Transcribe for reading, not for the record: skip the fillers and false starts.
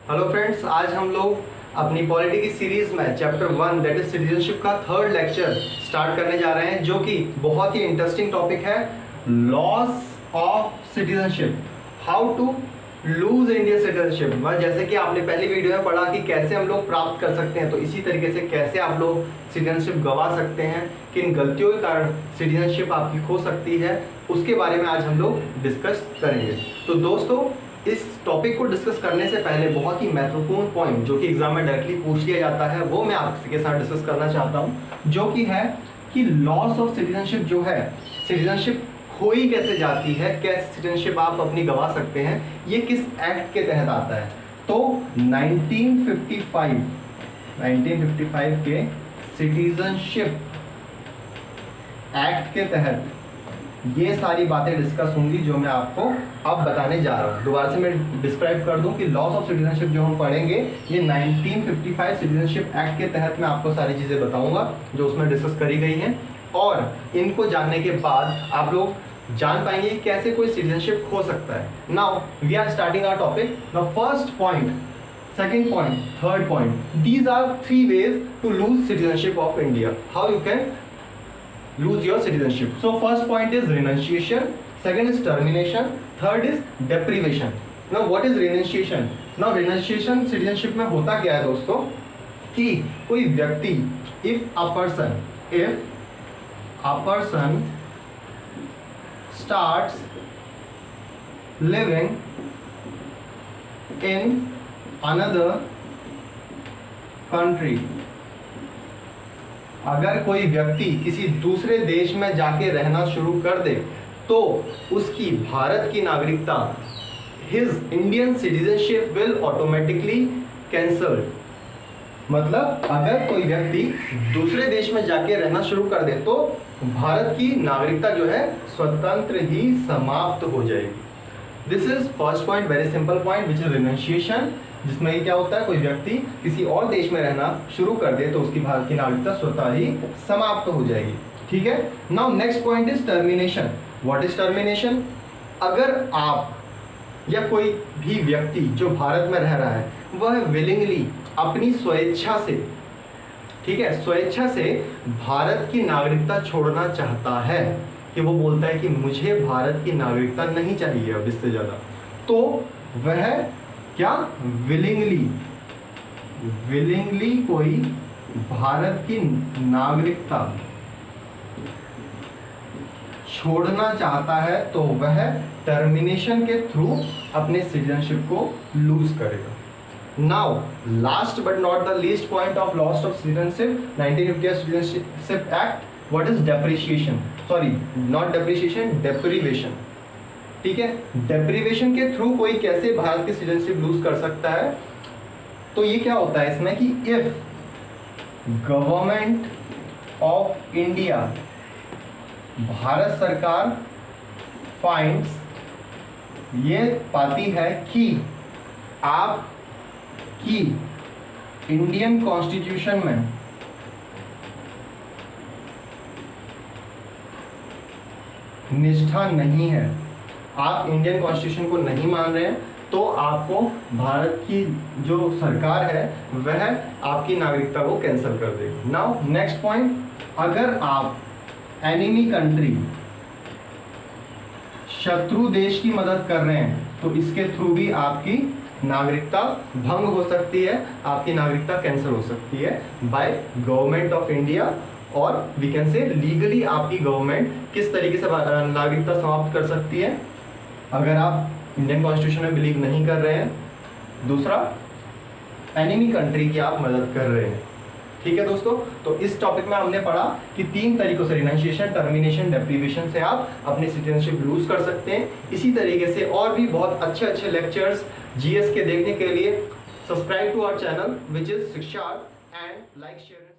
Hello friends, आज हम लोग अपनी पॉलिटी की सीरीज में चैप्टर 1 दैट इज सिटीजनशिप का थर्ड लेक्चर स्टार्ट करने जा रहे हैं, जो कि बहुत ही इंटरेस्टिंग टॉपिक है। Loss of citizenship, how to lose Indian citizenship. जैसे कि आपने पहली वीडियो में पढ़ा कि कैसे हम लोग प्राप्त कर सकते हैं, तो इसी तरीके से कैसे आप लोग सिटीजनशिप गंवा सकते हैं, किन गलतियों के कारण सिटीजनशिप आपकी खो सकती है, उसके बारे में आज हम लोग डिस्कस करेंगे। तो दोस्तों, इस टॉपिक को डिस्कस करने से पहले बहुत ही महत्वपूर्ण पॉइंट जो कि एग्जाम में डायरेक्टली पूछ लिया जाता है, वो मैं आपके साथ डिस्कस करना चाहता हूँ, जो कि है कि लॉस ऑफ सिटीजनशिप जो है, सिटीजनशिप खोई कैसे जाती है, कैसे सिटीजनशिप आप अपनी गंवा सकते हैं, ये किस एक्ट के तहत आता है। तो 1955 के सिटीजनशिप एक्ट के तहत ये सारी बातें डिस्कस होंगी जो मैं आपको अब बताने जा रहा हूँ। दोबारा से मैं डिस्क्राइब कर दूं कि लॉस ऑफ सिटीजनशिप जो हम पढ़ेंगे, ये 1955 सिटीजनशिप एक्ट के तहत मैं आपको सारी चीज़ें बताऊंगा जो उसमें डिस्कस करी गई हैं, और इनको जानने के बाद आप लोग जान पाएंगे कि कैसे कोई सिटीजनशिप खो सकता है। Now we are starting our topic. Now first point, second point, third point, these are 3 ways to lose citizenship of India. How you can lose your citizenship. So first point is renunciation, second is termination, third is deprivation. Now what is renunciation? Now renunciation citizenship में होता क्या है दोस्तों, कि कोई व्यक्ति if a person starts living in another country, अगर कोई व्यक्ति किसी दूसरे देश में जाके रहना शुरू कर दे तो उसकी भारत की नागरिकता, his Indian citizenship will automatically cancelled. मतलब अगर कोई व्यक्ति दूसरे देश में जाके रहना शुरू कर दे तो भारत की नागरिकता जो है स्वतंत्र ही समाप्त हो जाएगी। This is first point, very simple point, which is renunciation, जिसमें ये क्या होता है, कोई व्यक्ति किसी और देश में रहना शुरू कर दे तो उसकी भारत की नागरिकता स्वतः ही समाप्त हो जाएगी। ठीक है। Now next point is termination. What is termination? अगर आप या कोई भी व्यक्ति जो भारत में रह रहा है वह विलिंगली, अपनी स्वेच्छा से, ठीक है, स्वेच्छा से भारत की नागरिकता छोड़ना चाहता है, कि वो बोलता है कि मुझे भारत की नागरिकता नहीं चाहिए अब इससे ज़्यादा, तो वह क्या विलिंगली कोई भारत की नागरिकता छोड़ना चाहता है तो वह टर्मिनेशन के थ्रू अपने सिटीजनशिप को लूज करेगा। Now last but not the least point of loss of citizenship, 1950 citizenship act, what is depreciation, sorry not depreciation, deprivation. ठीक है, डेप्रिवेशन के थ्रू कोई कैसे भारत की सिटीजनशिप लूज कर सकता है। तो ये क्या होता है इसमें कि if government of India, Bharat सरकार फाइंड्स, ये पाती है कि आपकी इंडियन कॉन्स्टिट्यूशन में निष्ठा नहीं है, आप इंडियन कॉन्स्टिट्यूशन को नहीं मान रहे हैं, तो आपको भारत की जो सरकार है वह आपकी नागरिकता को कैंसिल कर देगी। नाउ नेक्स्ट पॉइंट, अगर आप एनिमी कंट्री, शत्रु देश की मदद कर रहे हैं तो इसके थ्रू भी आपकी नागरिकता भंग हो सकती है, आपकी नागरिकता कैंसिल हो सकती है बाय गवर्नमेंट ऑफ इंडिया, और वी कैन से लीगली आपकी गवर्नमेंट किस तरीके से नागरिकता समाप्त कर सकती है अगर आप इंडियन कॉन्स्टिट्यूशन में बिलीव नहीं कर रहे हैं। दूसरा, एनिमी कंट्री की आप मदद कर रहे हैं। ठीक है दोस्तों, तो इस टॉपिक में हमने पढ़ा कि 3 तरीकों से, रिनंशिएशन, टर्मिनेशन, डेप्रिवेशन से आप अपनी सिटीजनशिप लूज कर सकते हैं। इसी तरीके से और भी बहुत अच्छे अच्छे लेक्चर्स जीएस के देखने के लिए subscribe to our channel which is Shiksha and like share.